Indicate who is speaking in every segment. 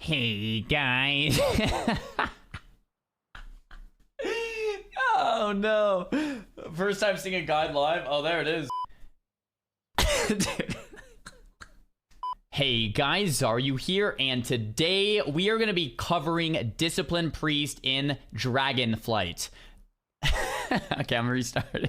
Speaker 1: Hey guys. Oh no. First time seeing a guide live. Oh, there it is. Dude. Hey guys, Xaryu here, and today we are going to be covering Discipline Priest in Dragonflight. Okay, I'm restarting.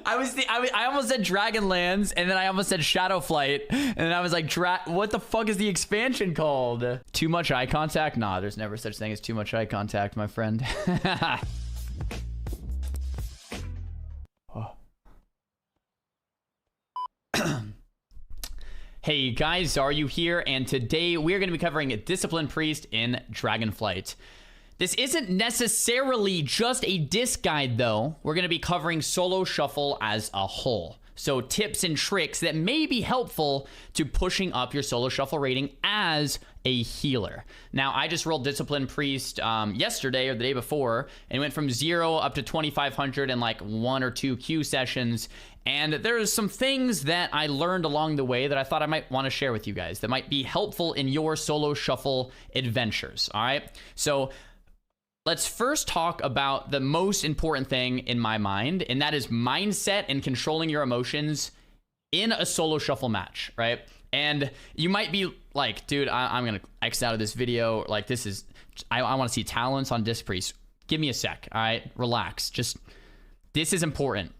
Speaker 1: I almost said Dragonlands, and then I almost said Shadowflight, and then I was like, what the fuck is the expansion called? Too much eye contact? Nah, there's never such thing as too much eye contact, my friend. Oh. Hey guys, Xaryu here, and today we're going to be covering Discipline Priest in Dragonflight. This isn't necessarily just a disc guide, though. We're going to be covering solo shuffle as a whole. So tips and tricks that may be helpful to pushing up your solo shuffle rating as a healer. Now, I just rolled Discipline Priest yesterday or the day before, and went from 0 up to 2,500 in like 1 or 2 queue sessions. And there's some things that I learned along the way that I thought I might want to share with you guys that might be helpful in your solo shuffle adventures. All right, so let's first talk about the most important thing in my mind, and that is mindset and controlling your emotions in a solo shuffle match, right? And you might be like, dude, I'm gonna X out of this video. Like, this is, I want to see talents on Disc Priest. Give me a sec, all right? Relax. Just, this is important.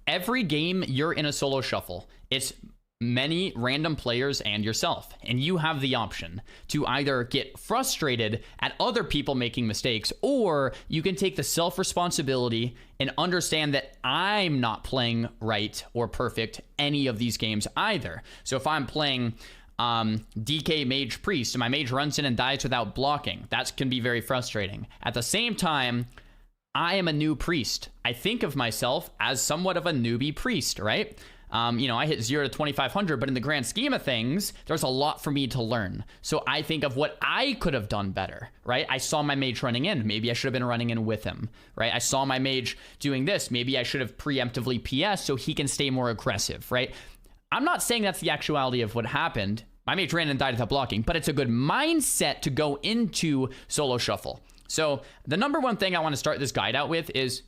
Speaker 1: Every game you're in a solo shuffle, it's many random players and yourself, and you have the option to either get frustrated at other people making mistakes, or you can take the self-responsibility and understand that I'm not playing right or perfect any of these games either. So if I'm playing DK Mage Priest and my mage runs in and dies without blocking, that can be very frustrating. At the same time, I am a new priest. I think of myself as somewhat of a newbie priest, right? You know, I hit 0 to 2,500, but in the grand scheme of things, there's a lot for me to learn. So I think of what I could have done better, right? I saw my mage running in. Maybe I should have been running in with him, right? I saw my mage doing this. Maybe I should have preemptively PS so he can stay more aggressive, right? I'm not saying that's the actuality of what happened. My mage ran and died without blocking, but it's a good mindset to go into solo shuffle. So the number one thing I want to start this guide out with is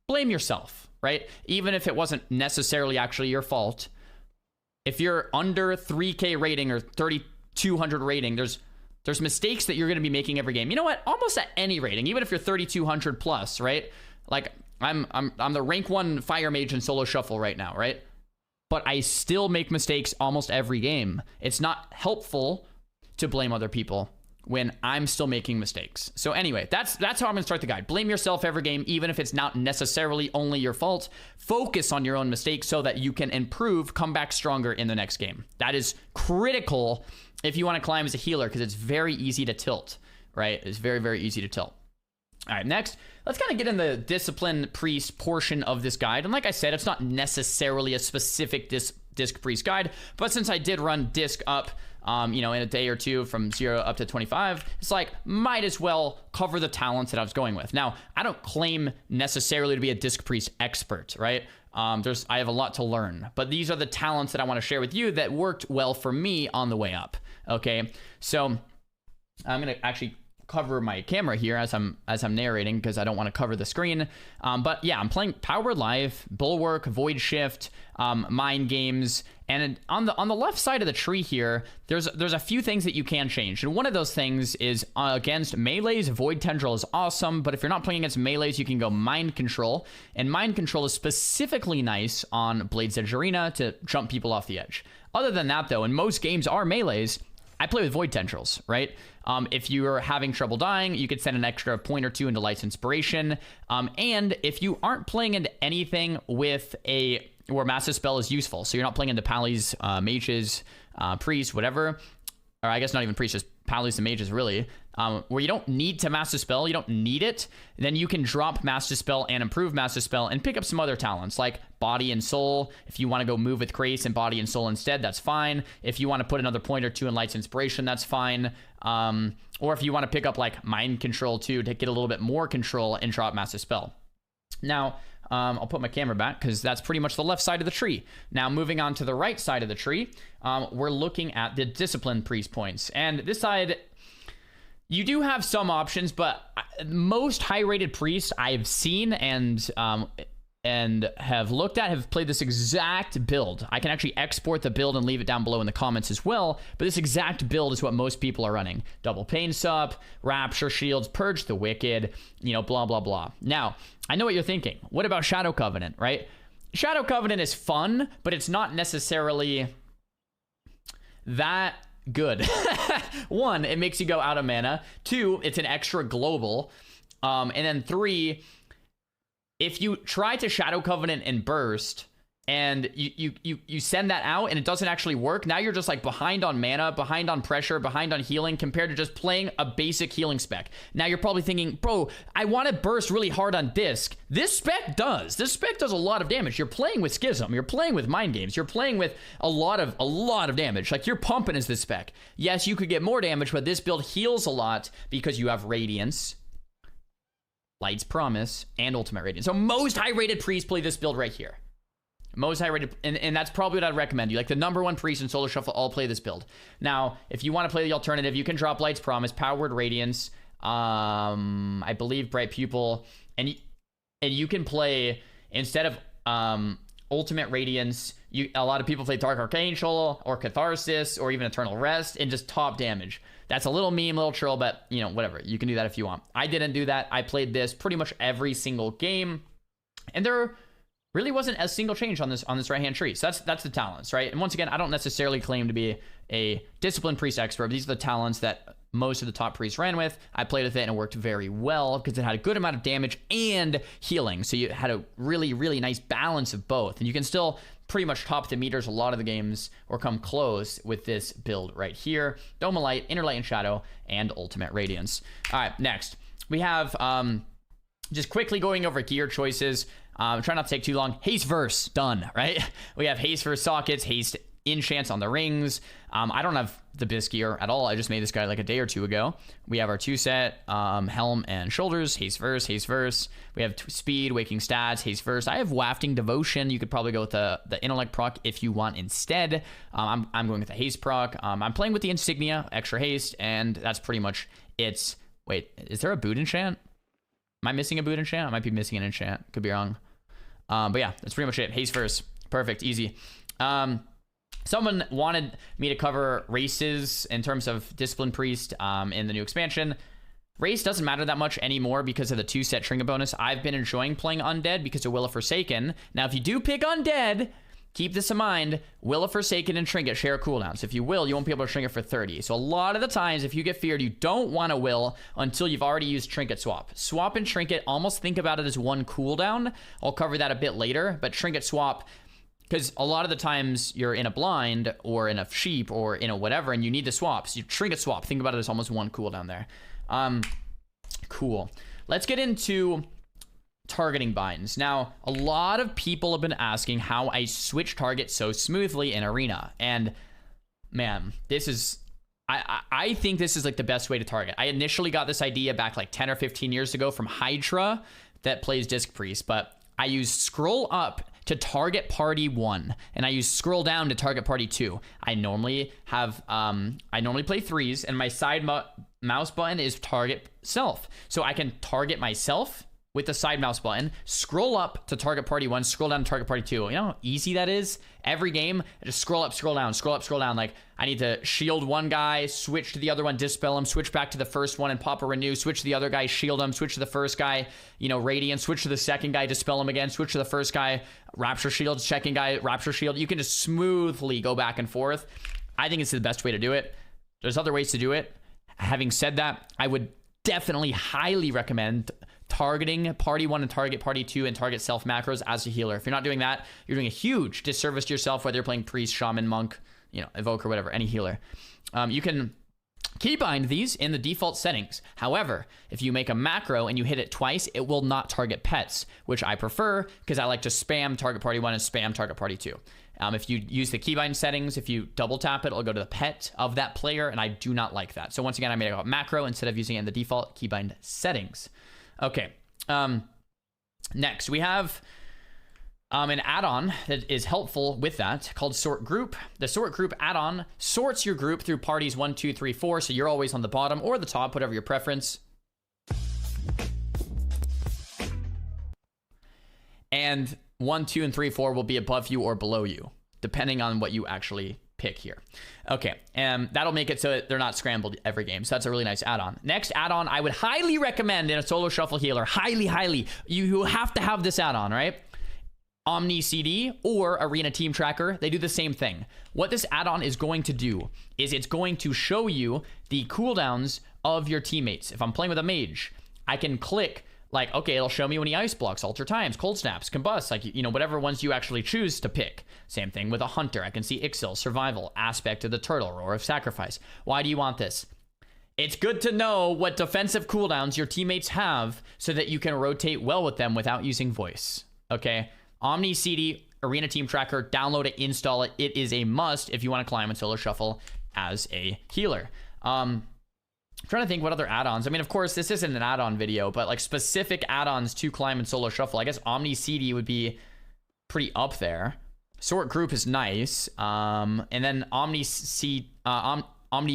Speaker 1: blame yourself, right? Even if it wasn't necessarily actually your fault. If you're under 3K rating or 3,200 rating, there's mistakes that you're going to be making every game. You know what? Almost at any rating, even if you're 3,200 plus, right? Like I'm the rank 1 fire mage in solo shuffle right now, right? But I still make mistakes almost every game. It's not helpful to blame other people when I'm still making mistakes. So anyway, that's how I'm gonna start the guide. Blame yourself every game, even if it's not necessarily only your fault. Focus on your own mistakes so that you can improve, come back stronger in the next game. That is critical if you want to climb as a healer, because it's very easy to tilt, right? It's very, very easy to tilt. All right, next, let's kind of get in the Discipline Priest portion of this guide. And like I said, it's not necessarily a specific Disc Priest guide, but since I did run Disc up, you know, in a day or two from 0 up to 25, it's like, might as well cover the talents that I was going with. Now, I don't claim necessarily to be a Disc Priest expert, right? I have a lot to learn, but these are the talents that I want to share with you that worked well for me on the way up. Okay, so I'm gonna actually cover my camera here as I'm narrating, because I don't want to cover the screen. But yeah, I'm playing Power Life, Bulwark, Void Shift, Mind Games, and on the left side of the tree here, there's a few things that you can change. And one of those things is against melees, Void Tendril is awesome, but if you're not playing against melees, you can go Mind Control. And Mind Control is specifically nice on Blade's Edge Arena to jump people off the edge. Other than that, though, and most games are melees, I play with Void Tendrils, right? If you're having trouble dying, you could send an extra point or two into Light's Inspiration. And if you aren't playing into anything with where Massive Spell is useful, so you're not playing into Pallies, Mages, Priests, whatever, or I guess not even Priests, just Pallies and Mages, really, where you don't need to Master Spell, you don't need it, then you can drop Master Spell and improve Master Spell and pick up some other talents like Body and Soul. If you want to go move with Grace and Body and Soul instead, that's fine. If you want to put another point or two in Light's Inspiration, that's fine. Or if you want to pick up like Mind Control too to get a little bit more control and drop Master Spell. Now, I'll put my camera back because that's pretty much the left side of the tree. Now, moving on to the right side of the tree, we're looking at the discipline priest points. And this side, you do have some options, but most high-rated priests I've seen and have looked at have played this exact build. I can actually export the build and leave it down below in the comments as well, but this exact build is what most people are running. Double Pain Sup, Rapture Shields, Purge the Wicked, you know, blah, blah, blah. Now, I know what you're thinking. What about Shadow Covenant, right? Shadow Covenant is fun, but it's not necessarily that good. One, it makes you go out of mana. Two, it's an extra global. And then three, if you try to Shadow Covenant and burst and you send that out and it doesn't actually work, now you're just like behind on mana, behind on pressure, behind on healing compared to just playing a basic healing spec. Now you're probably thinking, bro, I want to burst really hard on disc. This spec does a lot of damage. You're playing with Schism, you're playing with Mind Games, you're playing with a lot of damage. Like, you're pumping as this spec. Yes, you could get more damage, but this build heals a lot because you have Radiance, Light's Promise, and Ultimate Radiance. So most high-rated priests play this build right here. Most high-rated, and that's probably what I'd recommend you. Like, the #1 priest in Solo Shuffle all play this build. Now, if you want to play the alternative, you can drop Light's Promise, Powered Radiance, I believe Bright Pupil, and you can play, instead of Ultimate Radiance, a lot of people play Dark Archangel or Catharsis or even Eternal Rest and just top damage. That's a little meme, little troll, but, you know, whatever. You can do that if you want. I didn't do that. I played this pretty much every single game, and there really wasn't a single change on this right-hand tree. So that's the talents, right? And once again, I don't necessarily claim to be a Discipline Priest expert, but these are the talents that most of the top priests ran with. I played with it and it worked very well because it had a good amount of damage and healing. So you had a really, really nice balance of both. And you can still pretty much top the meters a lot of the games or come close with this build right here. Dome of Light, Inner Light and Shadow, and Ultimate Radiance. All right, next. We have, just quickly going over gear choices. Try not to take too long. Haste Verse, done, right? We have Haste Verse sockets, Haste enchants on the rings. I don't have the Bisque gear at all. I just made this guy like a day or two ago. We have our 2-set, Helm and Shoulders, Haste Verse, Haste Verse. We have Speed, Waking Stats, Haste Verse. I have Wafting Devotion. You could probably go with the Intellect proc if you want instead. I'm going with the Haste proc. I'm playing with the Insignia, extra Haste, and that's pretty much it. Wait, is there a boot enchant? Am I missing a boot enchant? I might be missing an enchant. Could be wrong. But yeah, that's pretty much it. Haste Verse. Perfect. Easy. Someone wanted me to cover races in terms of Discipline Priest in the new expansion. Race doesn't matter that much anymore because of the 2-set Trinket bonus. I've been enjoying playing Undead because of Will of Forsaken. Now, if you do pick Undead, keep this in mind. Will of Forsaken and Trinket share cooldowns. If you will, you won't be able to Trinket for 30. So a lot of the times, if you get feared, you don't want to will until you've already used Trinket Swap. Swap and Trinket, almost think about it as one cooldown. I'll cover that a bit later, but Trinket Swap, because a lot of the times you're in a blind or in a sheep or in a whatever, and you need the swaps. You Trinket Swap. Think about it as almost one cooldown there. Cool. Let's get into targeting binds. Now, a lot of people have been asking how I switch targets so smoothly in Arena. And man, this is, I think this is like the best way to target. I initially got this idea back like 10 or 15 years ago from Hydra that plays Disc Priest, but I use scroll up to target party 1, and I use scroll down to target party 2. I normally have, I normally play 3s, and my side mouse button is target self. So I can target myself with the side mouse button, scroll up to target party 1, scroll down to target party 2. You know how easy that is? Every game, I just scroll up, scroll down, scroll up, scroll down. Like, I need to shield one guy, switch to the other one, dispel him, switch back to the first one and pop a renew, switch to the other guy, shield him, switch to the first guy, you know, radiant, switch to the second guy, dispel him again, switch to the first guy, rapture shield, second guy, rapture shield. You can just smoothly go back and forth. I think it's the best way to do it. There's other ways to do it. Having said that, I would definitely highly recommend targeting party 1 and target party 2 and target self macros as a healer. If you're not doing that, you're doing a huge disservice to yourself, whether you're playing priest, shaman, monk, you know, evoker, whatever, any healer. You can keybind these in the default settings. However, if you make a macro and you hit it twice, it will not target pets, which I prefer because I like to spam target party 1 and spam target party 2. If you use the keybind settings, if you double tap it, it'll go to the pet of that player, and I do not like that. So once again, I made a macro instead of using it in the default keybind settings. Okay, next we have An add-on that is helpful with that called sort group. The sort group add-on sorts your group through parties 1, 2, 3, 4, so you're always on the bottom or the top, whatever your preference. And 1, 2, and 3, 4 will be above you or below you, depending on what you actually pick here. Okay, and that'll make it so that they're not scrambled every game. So that's a really nice add-on. Next add-on I would highly recommend in a solo shuffle healer. Highly. You have to have this add-on, right? Omni CD or Arena Team Tracker, they do the same thing. What this add-on is going to do is it's going to show you the cooldowns of your teammates. If I'm playing with a mage, I can click like, okay, it'll show me when he ice blocks, alter times, cold snaps, combust, like, you know, whatever ones you actually choose to pick. Same thing with a hunter. I can see Ixil, survival, aspect of the turtle, roar of sacrifice. Why do you want this? It's good to know what defensive cooldowns your teammates have so that you can rotate well with them without using voice. Okay? Omni CD, Arena Team Tracker, download it, install it. It is a must if you want to climb and solo shuffle as a healer. I'm trying to think what other add-ons. I mean, of course, this isn't an add-on video, but like specific add-ons to climb and solo shuffle. I guess Omni CD would be pretty up there. Sort group is nice. And then Omni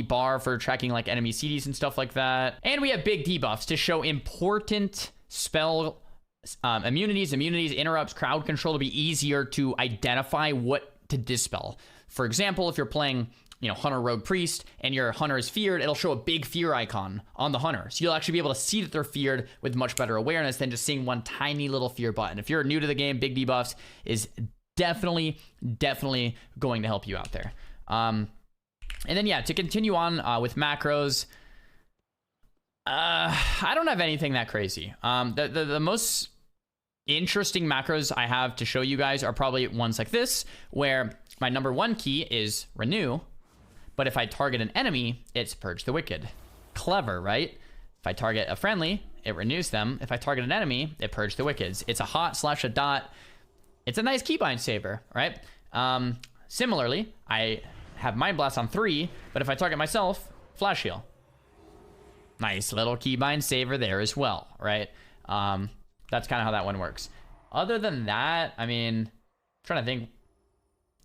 Speaker 1: bar for tracking like enemy CDs and stuff like that. And we have big debuffs to show important spell immunities, interrupts, crowd control to be easier to identify what to dispel. For example, if you're playing, you know, Hunter, Rogue, Priest, and your Hunter is feared, it'll show a big fear icon on the Hunter. So you'll actually be able to see that they're feared with much better awareness than just seeing one tiny little fear button. If you're new to the game, big debuffs is definitely going to help you out there. And then, yeah, to continue on with macros, I don't have anything that crazy. The most interesting macros I have to show you guys are probably ones like this, where my number one key is renew, but if I target an enemy, it's purge the wicked. Clever, right? If I target a friendly, it renews them. If I target an enemy, it purge the wickeds. It's a hot / a dot. It's a nice keybind saver, right? Similarly, I have Mind Blast on 3, but if I target myself, flash heal. Nice little keybind saver there as well, right? That's kind of how that one works. Other than that, I mean, I'm trying to think.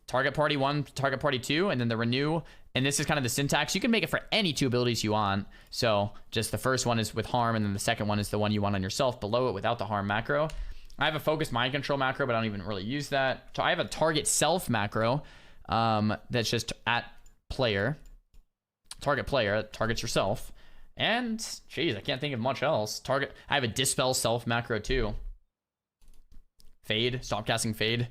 Speaker 1: Target party 1, target party 2, and then the renew. And this is kind of the syntax. You can make it for any 2 abilities you want. So just the first one is with harm, and then the second one is the one you want on yourself below it without the harm macro. I have a focused mind control macro, but I don't even really use that. So I have a target self macro that's just at player. Target player, targets yourself. And, geez, I can't think of much else. I have a dispel self macro too. Fade, stop casting fade.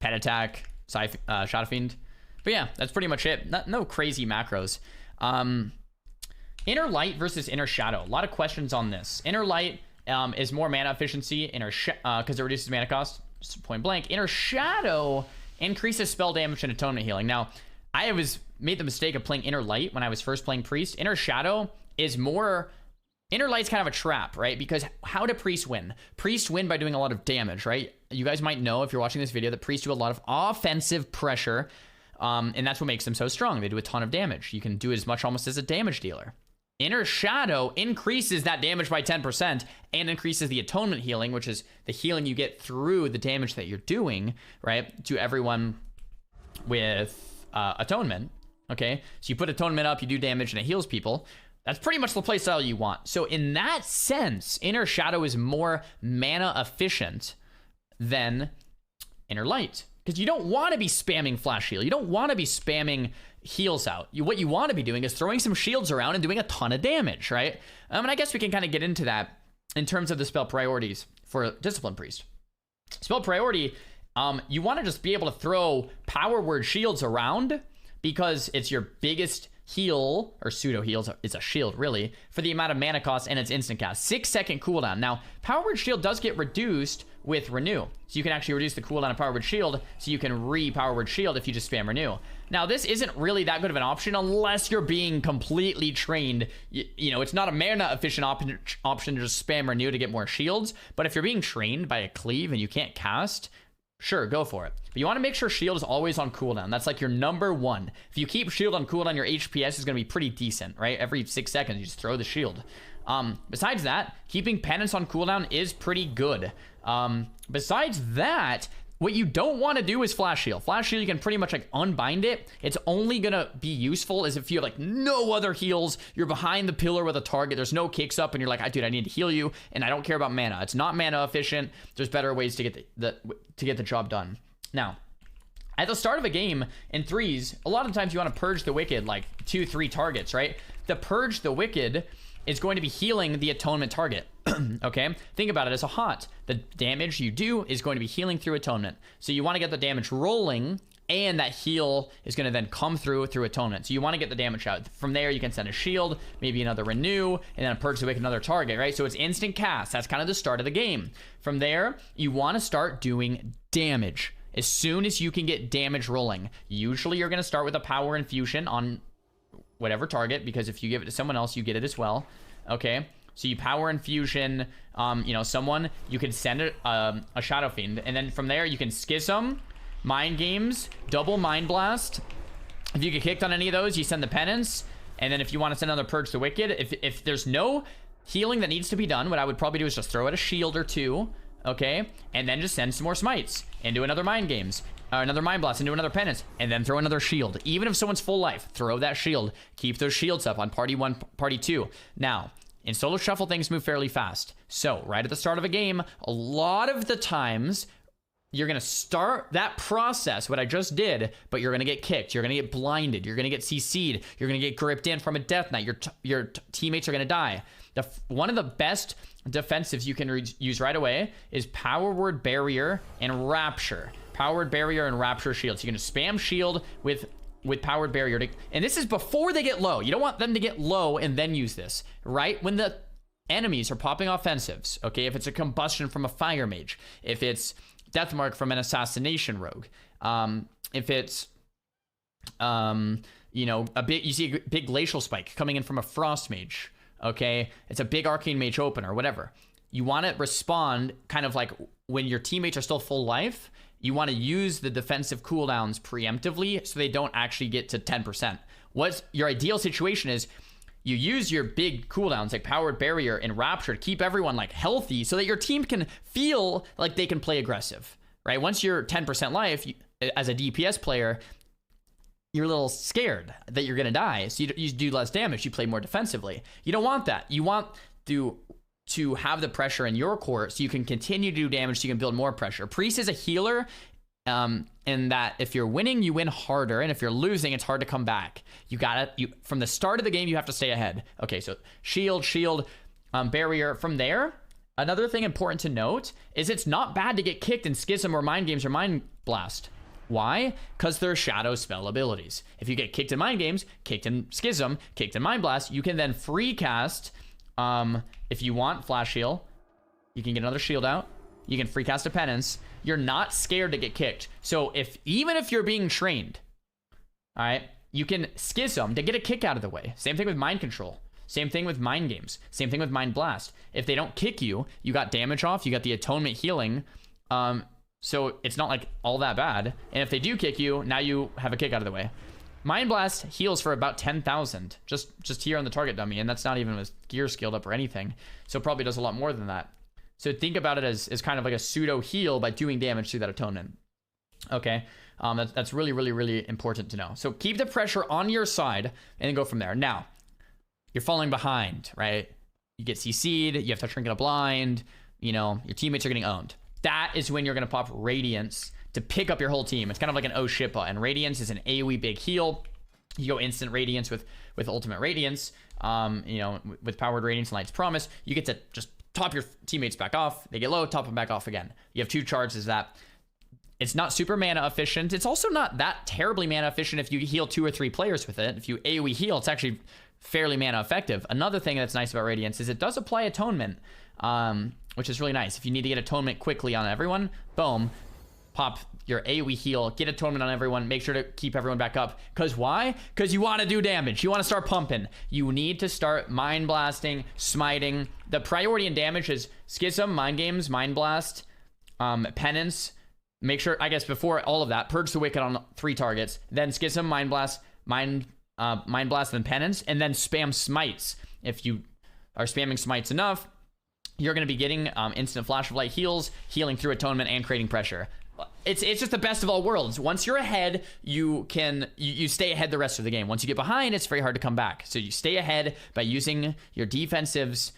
Speaker 1: Pet attack, Shadow Fiend. But yeah, that's pretty much it. No crazy macros. Inner light versus inner shadow. A lot of questions on this. Inner light is more mana efficiency, because it reduces mana cost, just point blank. Inner shadow increases spell damage and atonement healing. Now, I made the mistake of playing Inner Light when I was first playing Priest. Inner Shadow is more... Inner Light's kind of a trap, right? Because how do Priests win? Priests win by doing a lot of damage, right? You guys might know, if you're watching this video, that Priests do a lot of offensive pressure, and that's what makes them so strong. They do a ton of damage. You can do as much almost as a damage dealer. Inner Shadow increases that damage by 10% and increases the atonement healing, which is the healing you get through the damage that you're doing, right? To everyone with... atonement. Okay, so you put atonement up, you do damage, and it heals people. That's pretty much the playstyle you want. So in that sense, Inner Shadow is more mana efficient than Inner Light, because you don't want to be spamming flash heal. You don't want to be spamming heals out. What you want to be doing is throwing some shields around and doing a ton of damage, right? And I guess we can kind of get into that in terms of the spell priorities for Discipline Priest. Spell priority, you want to just be able to throw power word shields around because it's your biggest heal, or pseudo heals, it's a shield really, for the amount of mana cost, and it's instant cast. 6-second cooldown. Now, power word shield does get reduced with renew. So you can actually reduce the cooldown of power word shield, so you can power word shield if you just spam renew. Now, this isn't really that good of an option unless you're being completely trained. You know, it's not a mana efficient option to just spam renew to get more shields, but if you're being trained by a cleave and you can't cast, sure, go for it. But you want to make sure shield is always on cooldown. That's like your number one. If you keep shield on cooldown, your HPS is going to be pretty decent, right? Every 6 seconds, you just throw the shield. Besides that, keeping penance on cooldown is pretty good. Besides that, what you don't want to do is flash heal. Flash heal, you can pretty much like unbind it. It's only gonna be useful as if you have like no other heals. You're behind the pillar with a target. There's no kicks up, and you're like, dude, I need to heal you, and I don't care about mana. It's not mana efficient. There's better ways to get the job done. Now, at the start of a game in threes, a lot of times you want to purge the wicked like 2-3 targets, right? The purge the wicked is going to be healing the atonement target. Okay, think about it as a haunt. The damage you do is going to be healing through atonement. So you want to get the damage rolling, and that heal is going to then come through atonement. So you want to get the damage out. From there, you can send a shield, maybe another renew, and then purge the wicked another target, right? So it's instant cast. That's kind of the start of the game. From there, you want to start doing damage. As soon as you can get damage rolling, usually you're going to start with a power infusion on whatever target, because if you give it to someone else, you get it as well. Okay, so you power infusion, someone, you can send a Shadow Fiend, and then from there you can Schism, Mind Games, double Mind Blast. If you get kicked on any of those, you send the Penance, and then if you want to send another Purge the Wicked, if there's no healing that needs to be done, what I would probably do is just throw out a shield or two, okay, and then just send some more Smites, into another Mind Games, another Mind Blast, into another Penance, and then throw another shield. Even if someone's full life, throw that shield. Keep those shields up on party 1, party 2. Now, in solo shuffle, things move fairly fast. So, right at the start of a game, a lot of the times, you're going to start that process, what I just did, but you're going to get kicked. You're going to get blinded. You're going to get CC'd. You're going to get gripped in from a Death Knight. Your teammates are going to die. One of the best defensives you can use right away is Power Word Barrier and Rapture. Powered Barrier and Rapture Shield. So you're going to spam shield with Powered Barrier. And this is before they get low. You don't want them to get low and then use this, right? When the enemies are popping offensives, okay? If it's a Combustion from a Fire Mage. If it's Death Mark from an Assassination Rogue. If it's, you see a big Glacial Spike coming in from a Frost Mage, okay? It's a big Arcane Mage opener, whatever. You want to respond kind of like when your teammates are still full life. You want to use the defensive cooldowns preemptively so they don't actually get to 10%. What your ideal situation is, you use your big cooldowns like Powered Barrier and Rapture to keep everyone like healthy so that your team can feel like they can play aggressive, right? Once you're 10% life, as a DPS player, you're a little scared that you're going to die. So you do less damage. You play more defensively. You don't want that. You want to have the pressure in your court so you can continue to do damage, so you can build more pressure. Priest is a healer, in that if you're winning, you win harder, and if you're losing, it's hard to come back. From the start of the game, you have to stay ahead. Okay, so shield, barrier. From there, another thing important to note is it's not bad to get kicked in Schism or Mind Games or Mind Blast. Why? Because they're shadow spell abilities. If you get kicked in Mind Games, kicked in Schism, kicked in Mind Blast, you can then free cast. If you want Flash Heal, you can get another shield out. You can free cast a Penance. You're not scared to get kicked. So even if you're being trained, all right, you can Schism to get a kick out of the way. Same thing with Mind Control. Same thing with Mind Games. Same thing with Mind Blast. If they don't kick you, you got damage off. You got the Atonement healing. So it's not like all that bad. And if they do kick you, now you have a kick out of the way. Mind Blast heals for about 10,000 just here on the target dummy, and that's not even with gear skilled up or anything. So it probably does a lot more than that. So think about it as kind of like a pseudo heal by doing damage through that atonement. Okay, that's really, really, really important to know. So keep the pressure on your side and then go from there. Now, you're falling behind, right? You get CC'd, you have to Trinket a Blind, your teammates are getting owned. That is when you're going to pop Radiance to pick up your whole team. It's kind of like an shit button. Radiance is an AoE big heal. You go instant Radiance with Ultimate Radiance, with Powered Radiance and Light's Promise. You get to just top your teammates back off. They get low, top them back off again. You have 2 charges that. It's not super mana efficient. It's also not that terribly mana efficient if you heal 2 or 3 players with it. If you AoE heal, it's actually fairly mana effective. Another thing that's nice about Radiance is it does apply Atonement, which is really nice. If you need to get Atonement quickly on everyone, boom, pop your AoE heal, get Atonement on everyone, make sure to keep everyone back up. Because why? Because you want to do damage. You want to start pumping. You need to start Mind Blasting, Smiting. The priority in damage is Schism, Mind Games, Mind Blast, Penance. Make sure, I guess, before all of that, Purge the Wicked on 3 targets, then Schism, Mind Blast, Mind Blast, then Penance, and then spam Smites. If you are spamming smites enough, you're going to be getting instant flash of light heals, healing through atonement, and creating pressure. It's just the best of all worlds. Once you're ahead, you stay ahead the rest of the game. Once you get behind, it's very hard to come back. So you stay ahead by using your defensives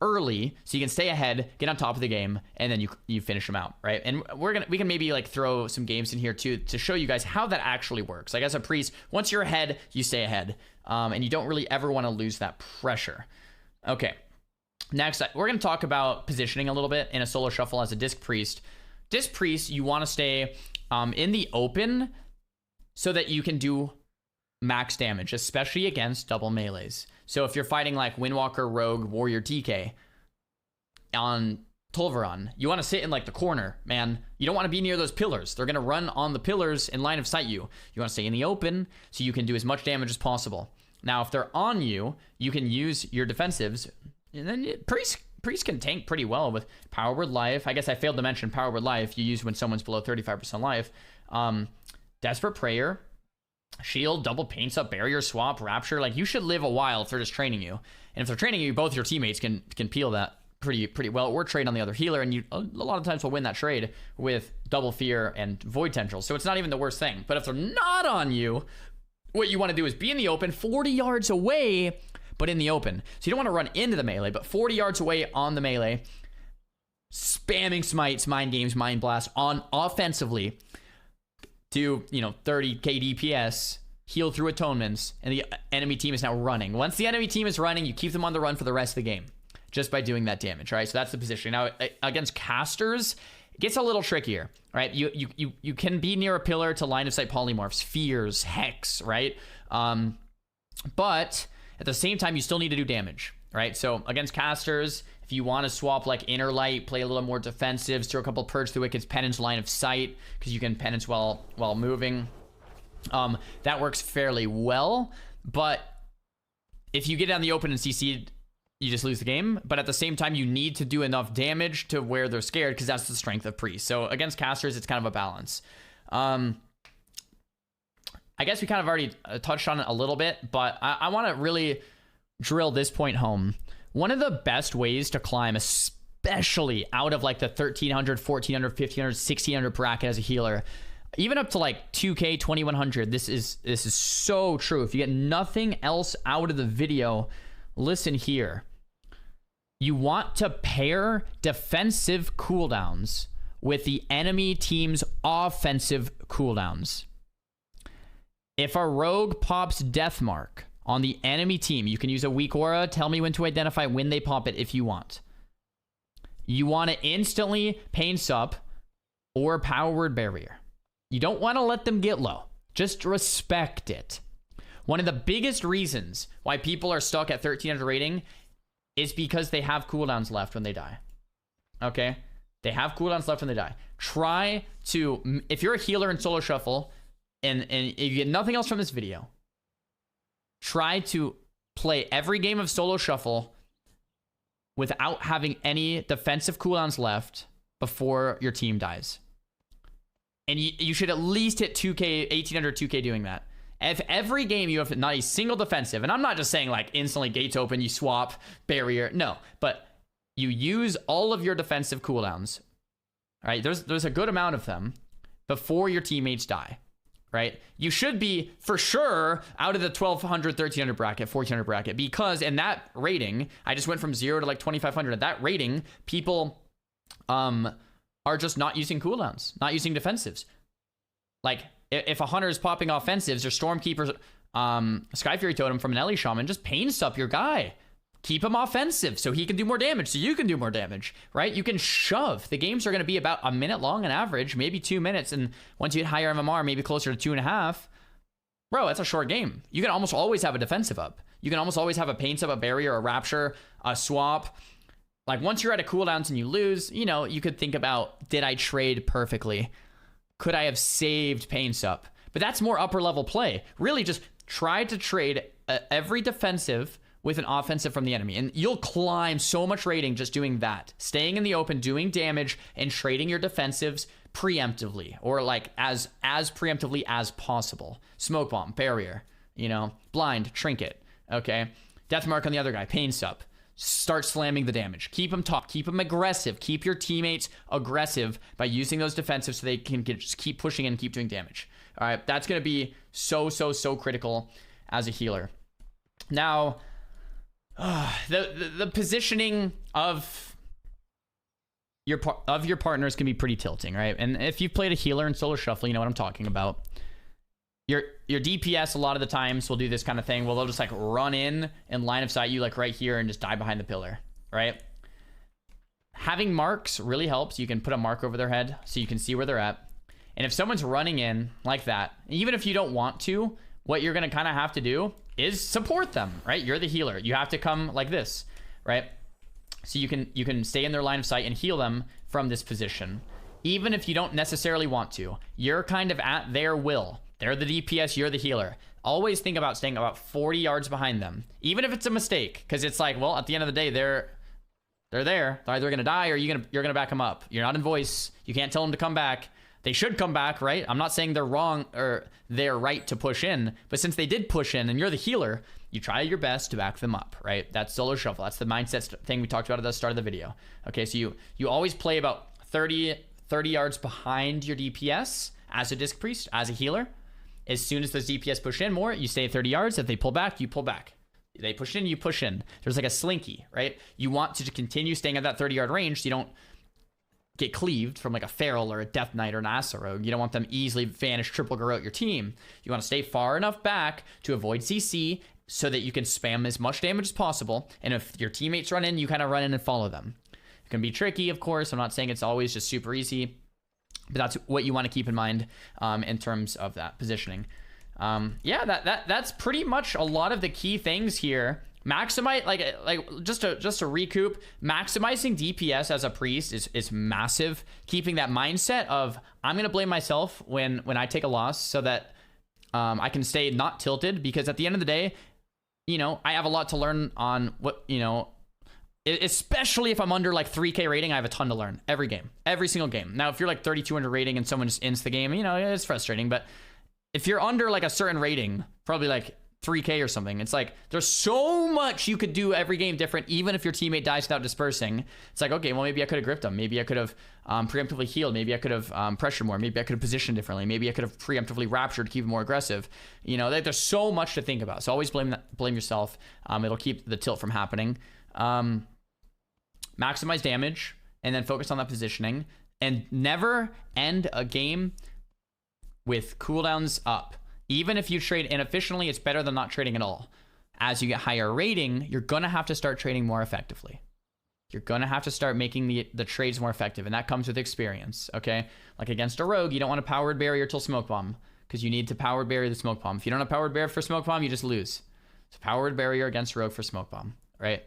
Speaker 1: early, so you can stay ahead, get on top of the game, and then you finish them out, right? And we can maybe like throw some games in here too to show you guys how that actually works. Like as a priest, once you're ahead, you stay ahead, and you don't really ever want to lose that pressure. Okay, next we're going to talk about positioning a little bit in a solo shuffle as a disc priest. Disc priest, you want to stay in the open so that you can do max damage, especially against double melees. So if you're fighting like Windwalker, Rogue, Warrior, DK on Tolvaron, you want to sit in like the corner, man. You don't want to be near those pillars. They're going to run on the pillars in line of sight you. You want to stay in the open so you can do as much damage as possible. Now, if they're on you, you can use your defensives, and then Priest can tank pretty well with Power Word Life. I guess I failed to mention Power Word Life you use when someone's below 35% life. Desperate Prayer, Shield, double paints up, barrier swap, rapture. Like, you should live a while if they're just training you. And if they're training you, both your teammates can peel that pretty well, or trade on the other healer, and you a lot of times will win that trade with double fear and void tendrils. So it's not even the worst thing. But if they're not on you, what you want to do is be in the open 40 yards away, but in the open. So you don't want to run into the melee, but 40 yards away on the melee, spamming smites, mind games, mind blast on offensively to 30k DPS, heal through atonements, and the enemy team is now running. Once the enemy team is running, you keep them on the run for the rest of the game just by doing that damage, right? So that's the position. Now against casters, it gets a little trickier, right? You can be near a pillar to line of sight polymorphs, fears, hex, right? But at the same time, you still need to do damage, right? So against casters, if you want to swap like Inner Light, play a little more defensives, throw a couple Purge the Wicked's penance line of sight, because you can penance while moving. That works fairly well, but if you get down the open and CC'd, you just lose the game. But at the same time, you need to do enough damage to where they're scared, because that's the strength of Priest. So against casters, it's kind of a balance. I guess we kind of already touched on it a little bit, but I want to really drill this point home. One of the best ways to climb, especially out of like the 1300, 1400, 1500, 1600 bracket as a healer, even up to like 2k, 2100, this is so true. If you get nothing else out of the video, listen here. You want to pair defensive cooldowns with the enemy team's offensive cooldowns. If a rogue pops Death Mark on the enemy team, you can use a weak aura. Tell me when to identify when they pop it if you want. You want to instantly pain sup or Power Word Barrier. You don't want to let them get low. Just respect it. One of the biggest reasons why people are stuck at 1300 rating is because they have cooldowns left when they die. Okay? They have cooldowns left when they die. Try to, if you're a healer in solo shuffle, and if you get nothing else from this video, try to play every game of solo shuffle without having any defensive cooldowns left before your team dies. And you should at least hit 2k, 1800, 2k doing that. If every game you have not a single defensive, and I'm not just saying like instantly gates open, you swap, barrier, no, but you use all of your defensive cooldowns, right? There's a good amount of them before your teammates die, right? You should be for sure out of the 1200, 1300 bracket, 1400 bracket, because in that rating, I just went from 0 to like 2500. At that rating, people are just not using cooldowns, not using defensives. Like if a hunter is popping offensives or Stormkeeper's Sky Fury Totem from an Ellie Shaman, just pain sup your guy. Keep him offensive so he can do more damage, so you can do more damage, right? You can shove. The games are going to be about a minute long on average, maybe 2 minutes, and once you hit higher MMR, maybe closer to 2.5. Bro, that's a short game. You can almost always have a defensive up. You can almost always have a pain sub, a barrier, a rapture, a swap. Like once you're at a cooldowns and you lose, you could think about, did I trade perfectly? Could I have saved pain sup? But that's more upper level play. Really just try to trade every defensive with an offensive from the enemy, and you'll climb so much rating just doing that. Staying in the open, doing damage, and trading your defensives preemptively, or like as preemptively as possible. Smoke bomb, barrier, blind, trinket. Okay, Death mark on the other guy, pain sup. Start slamming the damage. Keep them top. Keep them aggressive. Keep your teammates aggressive by using those defensive so they can just keep pushing and keep doing damage. All right, that's going to be so critical as a healer. Now, the positioning of your partners can be pretty tilting, right? And if you've played a healer in solo shuffle, you know what I'm talking about. Your DPS a lot of the times will do this kind of thing. Well, they'll just like run in and line of sight you like right here and just die behind the pillar, right? Having marks really helps. You can put a mark over their head so you can see where they're at. And if someone's running in like that, even if you don't want to, what you're gonna kind of have to do is support them, right? You're the healer. You have to come like this, right? So you can stay in their line of sight and heal them from this position. Even if you don't necessarily want to, you're kind of at their will. They're the DPS, you're the healer. Always think about staying about 40 yards behind them, even if it's a mistake, because it's like, well, at the end of the day, they're there. They're either gonna die or you're gonna back them up. You're not in voice. You can't tell them to come back. They should come back, right? I'm not saying they're wrong or they're right to push in, but since they did push in and you're the healer, you try your best to back them up, right? That's solo shuffle. That's the mindset thing we talked about at the start of the video. Okay, so you always play about 30 yards behind your DPS as a disc priest, as a healer. As soon as those DPS push in more, you stay 30 yards. If they pull back, you pull back. They push in, you push in. There's like a slinky, right? You want to continue staying at that 30-yard range so you don't get cleaved from like a Feral or a Death Knight or an Asa Rogue. You don't want them easily vanish, triple garrote your team. You want to stay far enough back to avoid CC so that you can spam as much damage as possible. And if your teammates run in, you kind of run in and follow them. It can be tricky, of course. I'm not saying it's always just super easy, but that's what you want to keep in mind in terms of that positioning. Yeah, that's pretty much a lot of the key things here. Maximize, like just to recoup, maximizing DPS as a priest is massive. Keeping that mindset of I'm gonna blame myself when I take a loss so that I can stay not tilted, because at the end of the day, you know, I have a lot to learn on what, you know, especially if I'm under like 3K rating, I have a ton to learn every game, every single game. Now, if you're like 3,200 rating and someone just ends the game, you know, it's frustrating. But if you're under like a certain rating, probably like 3K or something, it's like there's so much you could do every game different, even if your teammate dies without dispersing. It's like, okay, well, maybe I could have gripped them. Maybe I could have preemptively healed. Maybe I could have pressured more. Maybe I could have positioned differently. Maybe I could have preemptively raptured to keep it more aggressive. You know, there's so much to think about. So always blame yourself. It'll keep the tilt from happening. Maximize damage and then focus on that positioning, and never end a game with cooldowns up. Even if you trade inefficiently, it's better than not trading at all. As you get higher rating, you're gonna have to start trading more effectively. You're gonna have to start making the trades more effective, and that comes with experience, okay? Like against a rogue, you don't want a powered barrier till smoke bomb, because you need to powered barrier the smoke bomb. If you don't have powered barrier for smoke bomb, you just lose. So powered barrier against rogue for smoke bomb, right?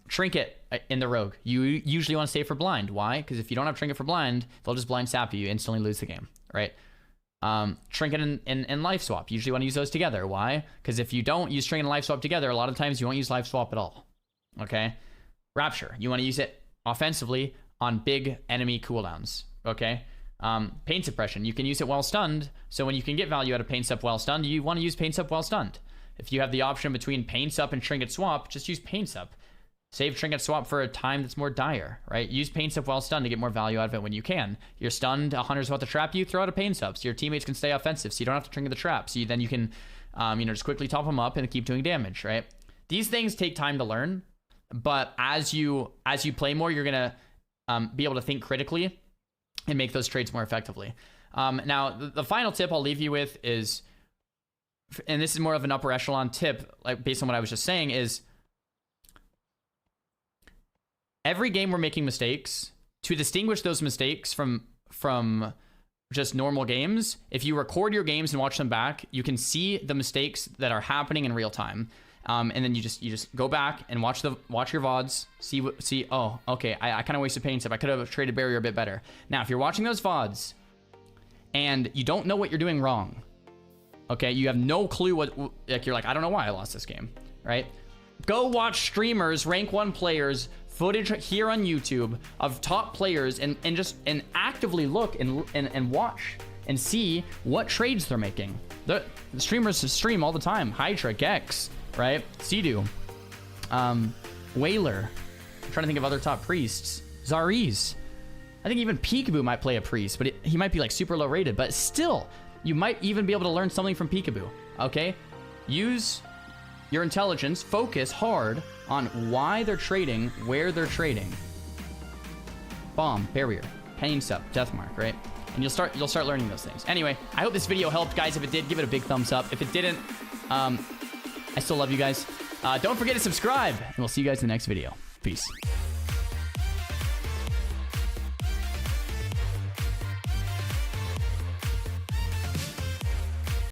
Speaker 1: Trinket in the rogue. You usually want to stay for blind. Why? Because if you don't have trinket for blind, they'll just blind sap you. You instantly lose the game, right? Trinket and life swap. You usually want to use those together. Why? Because if you don't use trinket and life swap together, a lot of times you won't use life swap at all. Okay? Rapture. You want to use it offensively on big enemy cooldowns. Okay? Pain suppression. You can use it while stunned. So when you can get value out of pain sup while stunned, you want to use pain sup while stunned. If you have the option between pain sup and trinket swap, just use pain sup. Save trinket swap for a time that's more dire, right? Use pain sup while stunned to get more value out of it when you can. You're stunned, a hunter's about to trap you, throw out a pain sup so your teammates can stay offensive, so you don't have to trinket the trap. So then you can, you know, just quickly top them up and keep doing damage, right? These things take time to learn, but as you play more, you're gonna be able to think critically and make those trades more effectively. Now, the final tip I'll leave you with is, and this is more of an upper echelon tip, like based on what I was just saying, is every game we're making mistakes. To distinguish those mistakes from just normal games, if you record your games and watch them back, you can see the mistakes that are happening in real time. And then you just go back and watch your VODs, see, oh, okay, I kind of wasted pain stuff. I could have traded barrier a bit better. Now, if you're watching those VODs and you don't know what you're doing wrong, okay, you have no clue what, like, you're like, I don't know why I lost this game, right? Go watch streamers, rank 1 players, footage here on YouTube of top players and actively look and watch and see what trades they're making. The streamers stream all the time. Hydra, Gex, right? Sidu. Whaler. I'm trying to think of other top priests. Xaryu. I think even Peekaboo might play a priest, but he might be like super low rated. But still, you might even be able to learn something from Peekaboo, okay? Use your intelligence, focus hard on why they're trading, where they're trading. Bomb, barrier, pain sub, death mark, right? And you'll start learning those things. Anyway, I hope this video helped, guys. If it did, give it a big thumbs up. If it didn't, I still love you guys. Don't forget to subscribe, and we'll see you guys in the next video. Peace.